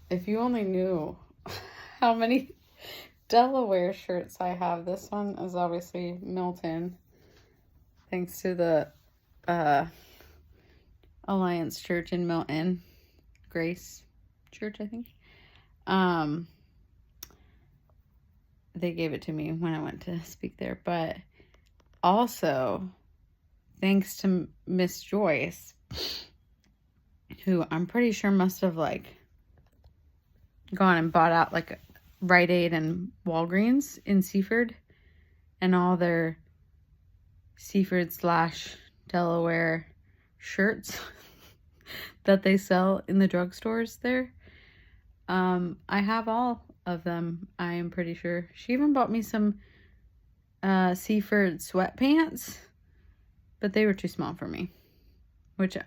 If you only knew how many Delaware shirts I have. This one is obviously Milton, thanks to the Alliance Church in Milton, Grace Church, I think. They gave it to me when I went to speak there, but also thanks to Miss Joyce, who I'm pretty sure must have like gone and bought out like Rite Aid and Walgreens in Seaford and all their Seaford / Delaware shirts that they sell in the drugstores there. I have all of them, I am pretty sure. She even bought me some Seaford sweatpants, but they were too small for me. Which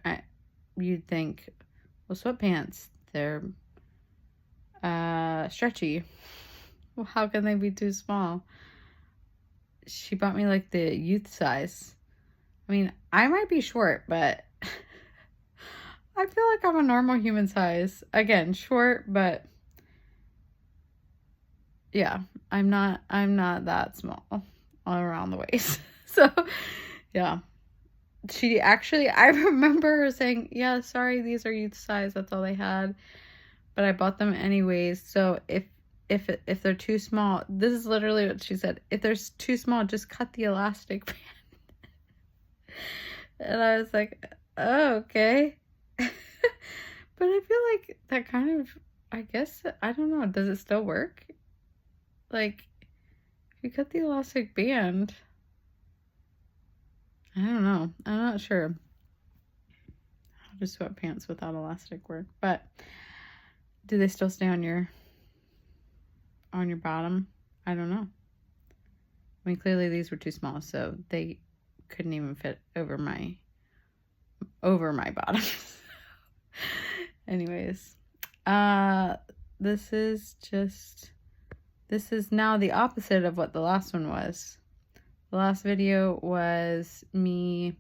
you'd think, well, sweatpants, they're stretchy. Well, how can they be too small? She bought me like the youth size. I mean, I might be short, but I feel like I'm a normal human size. Again, short, but yeah, I'm not that small all around the waist. So, yeah. She actually, I remember her saying, yeah, sorry, these are youth size. That's all they had. But I bought them anyways. So if they're too small, this is literally what she said. If they're too small, just cut the elastic band. And I was like, oh, okay. But I feel like that kind of, I guess, I don't know. Does it still work? Like, if you cut the elastic band, I don't know. I'm not sure how do sweatpants without elastic work. But do they still stay on your bottom? I don't know. I mean, clearly these were too small, so they couldn't even fit over my bottom. Anyways, this is now the opposite of what the last one was. The last video was me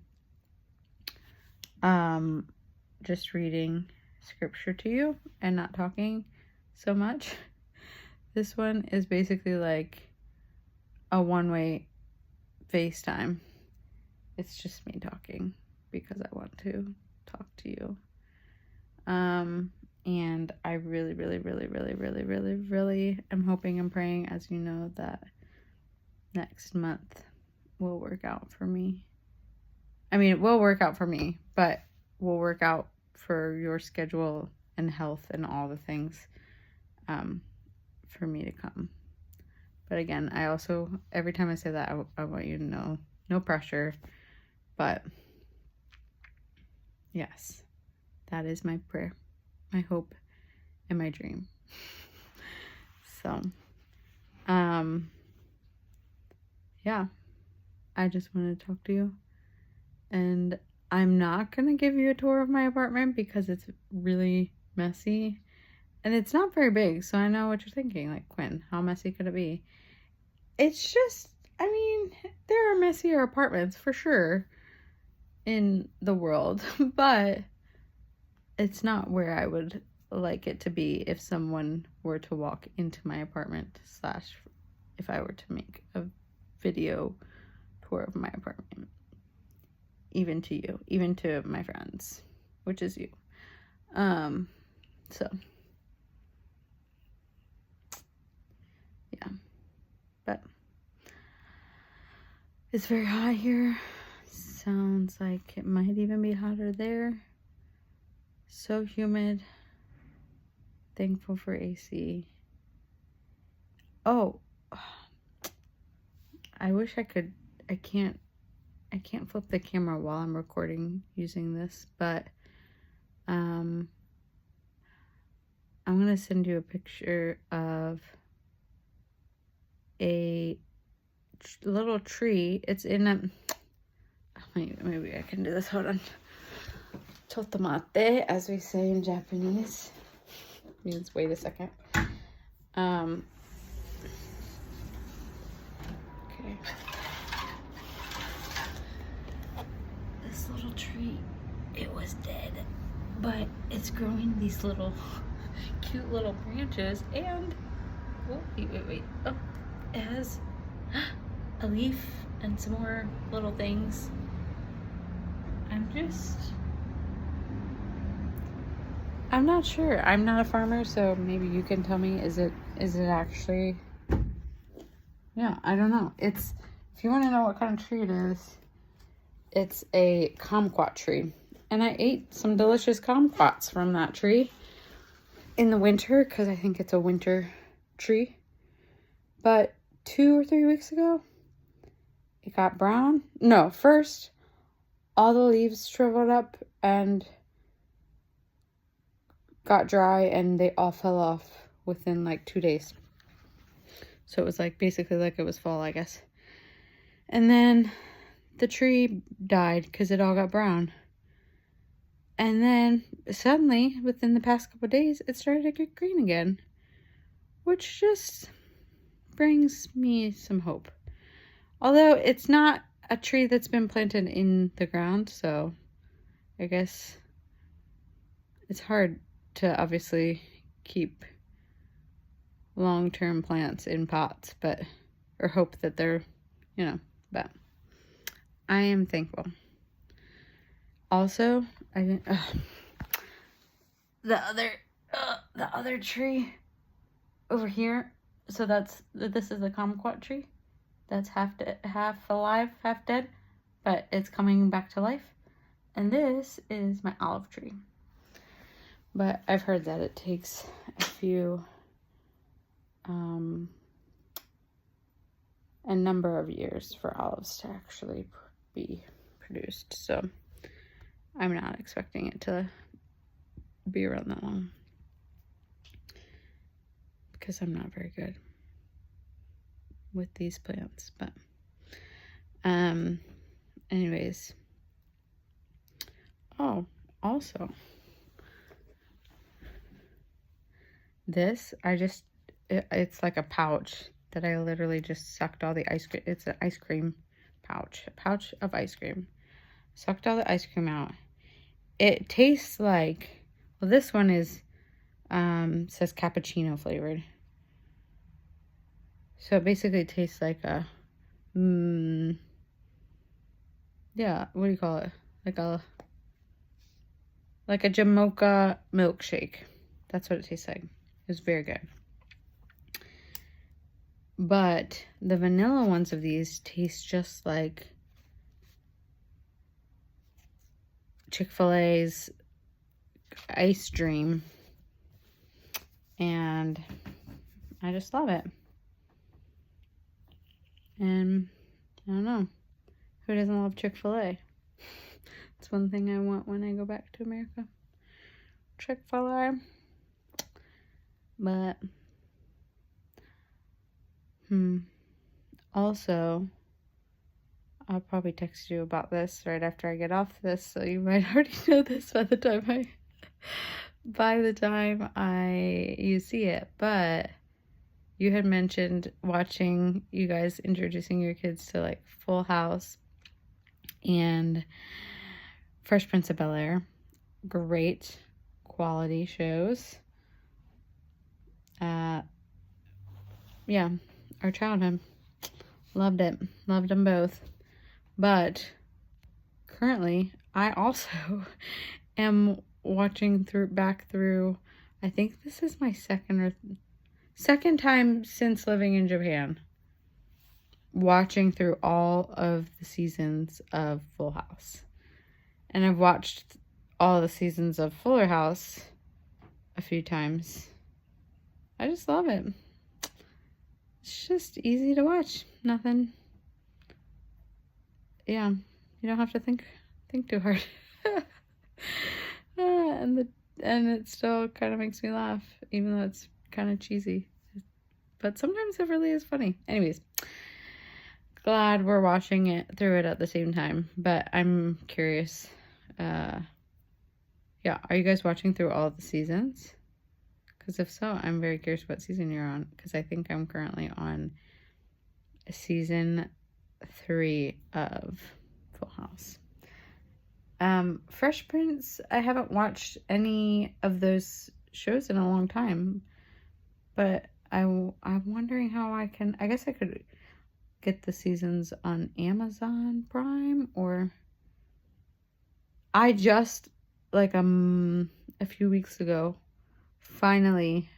just reading scripture to you and not talking so much. This one is basically like a one-way FaceTime. It's just me talking because I want to talk to you. And I really, really, really, really, really, really, really am hoping and praying, as you know, that next month will work out for me. I mean, it will work out for me, but will work out for your schedule and health and all the things, for me to come. But again, I also, every time I say that, I want you to know, no pressure, but yes, that is my prayer, my hope, and my dream. So, yeah, I just wanted to talk to you, and I'm not going to give you a tour of my apartment because it's really messy, and it's not very big, so I know what you're thinking, like, Quinn, how messy could it be? It's just, I mean, there are messier apartments for sure in the world, but it's not where I would like it to be if someone were to walk into my apartment / if I were to make a video tour of my apartment, even to you, even to my friends, which is you. So yeah, but it's very hot here. Sounds like it might even be hotter there. So humid. Thankful for AC. Oh, I wish I could. I can't flip the camera while I'm recording using this, but I'm gonna send you a picture of a little tree. It's in a, maybe I can do this, hold on. Totomate, as we say in Japanese, means wait a second. Okay. This little tree, it was dead, but it's growing these little cute little branches, and oh, wait. Oh, it has a leaf and some more little things. I'm not sure. I'm not a farmer, so maybe you can tell me, is it actually, yeah, I don't know. If you want to know what kind of tree it is, it's a kumquat tree. And I ate some delicious kumquats from that tree in the winter because I think it's a winter tree. But 2 or 3 weeks ago, it got brown. No, first, all the leaves shriveled up and got dry, and they all fell off within like 2 days. So it was like basically like it was fall, I guess. And then the tree died because it all got brown. And then suddenly, within the past couple of days, it started to get green again, which just brings me some hope. Although it's not a tree that's been planted in the ground, so I guess it's hard to obviously keep long-term plants in pots, or hope that they're, but I am thankful. Also, I didn't, the other tree over here, so this is a kumquat tree that's half alive, half dead, but it's coming back to life. And this is my olive tree. But I've heard that it takes a few, a number of years for olives to actually be produced. So I'm not expecting it to be around that long because I'm not very good with these plants. But anyways, oh, also this, it's like a pouch that I literally just sucked all the ice cream. It's an ice cream pouch, a pouch of ice cream. Sucked all the ice cream out. It tastes like, well, this one is, says cappuccino flavored. So it basically tastes like a, yeah, what do you call it? Like a Jamocha milkshake. That's what it tastes like. It was very good. But the vanilla ones of these taste just like Chick-fil-A's Ice Dream. And I just love it. And I don't know. Who doesn't love Chick-fil-A? It's one thing I want when I go back to America. Chick-fil-A. But also, I'll probably text you about this right after I get off this, so you might already know this by the time you see it. But you had mentioned watching you guys introducing your kids to like Full House and Fresh Prince of Bel-Air. Great quality shows. Yeah, our childhood. Loved it. Loved them both. But currently, I also am watching back through, I think this is my second time since living in Japan, watching through all of the seasons of Full House. And I've watched all the seasons of Fuller House a few times. I just love it. It's just easy to watch. Nothing. Yeah, you don't have to think too hard. And it still kind of makes me laugh, even though it's kind of cheesy. But sometimes it really is funny. Anyways, glad we're watching it through it at the same time. But I'm curious. Yeah, are you guys watching through all the seasons? Because if so, I'm very curious what season you're on. Because I think I'm currently on season 3 of Full House. Fresh Prince, I haven't watched any of those shows in a long time. But I'm wondering how I guess I could get the seasons on Amazon Prime, or I just, like, a few weeks ago, finally,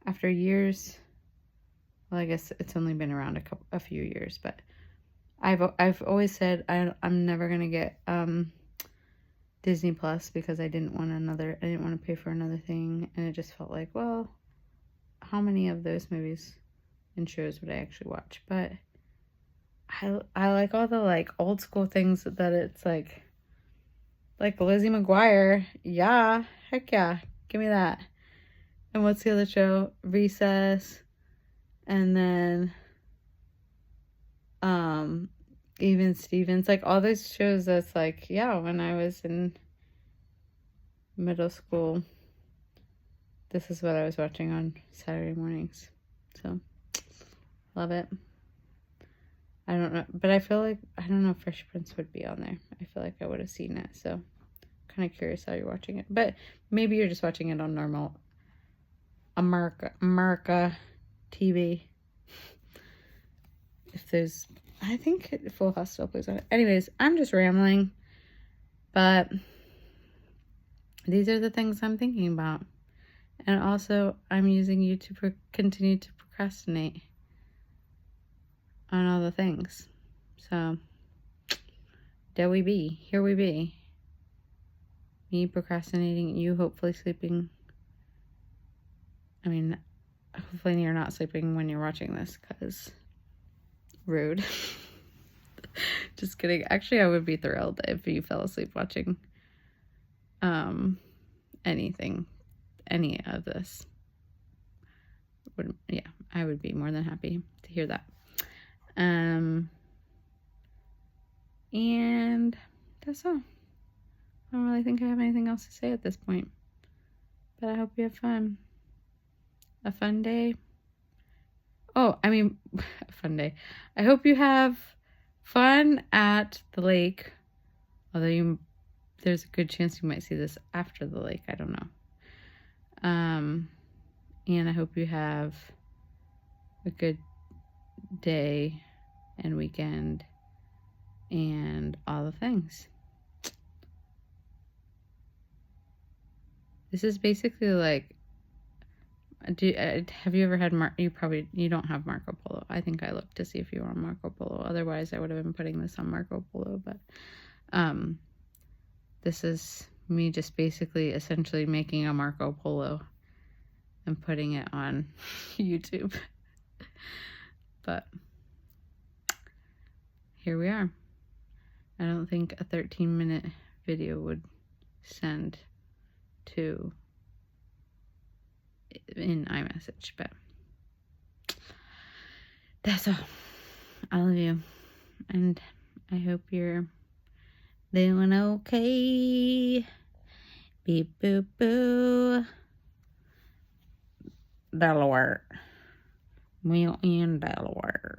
after years, well, I guess it's only been around a few years, but I've always said I'm never gonna get Disney Plus because I didn't want to pay for another thing, and it just felt like, well, how many of those movies and shows would I actually watch? But I like all the, like, old school things that it's like Lizzie McGuire. Yeah, heck yeah, give me that. And what's the other show? Recess. And then Even Stevens, like all those shows that's like, yeah, when I was in middle school, this is what I was watching on Saturday mornings. So, love it. I don't know, but I feel like, I don't know if Fresh Prince would be on there. I feel like I would have seen it, so kind of curious how you're watching it. But maybe you're just watching it on normal America TV. If there's, I think Full House still plays on it. Anyways, I'm just rambling, but these are the things I'm thinking about. And also, I'm using you to continue to procrastinate on all the things. So, there we be. Here we be. Me procrastinating, you hopefully sleeping. I mean, hopefully you're not sleeping when you're watching this, because rude. Just kidding. Actually, I would be thrilled if you fell asleep watching anything, any of this. Yeah, I would be more than happy to hear that. And that's all. I don't really think I have anything else to say at this point. But I hope you have fun. A fun day. Oh, I mean, a fun day. I hope you have fun at the lake. Although there's a good chance you might see this after the lake. I don't know. And I hope you have a good day and weekend and all the things. This is basically like, have you ever had you don't have Marco Polo. I think I looked to see if you were on Marco Polo. Otherwise, I would have been putting this on Marco Polo. But this is me just basically essentially making a Marco Polo and putting it on YouTube. But here we are. I don't think a 13-minute video would send to in iMessage, but that's all. I love you, and I hope you're doing okay. Beep boop boo. Delaware. Well, in Delaware.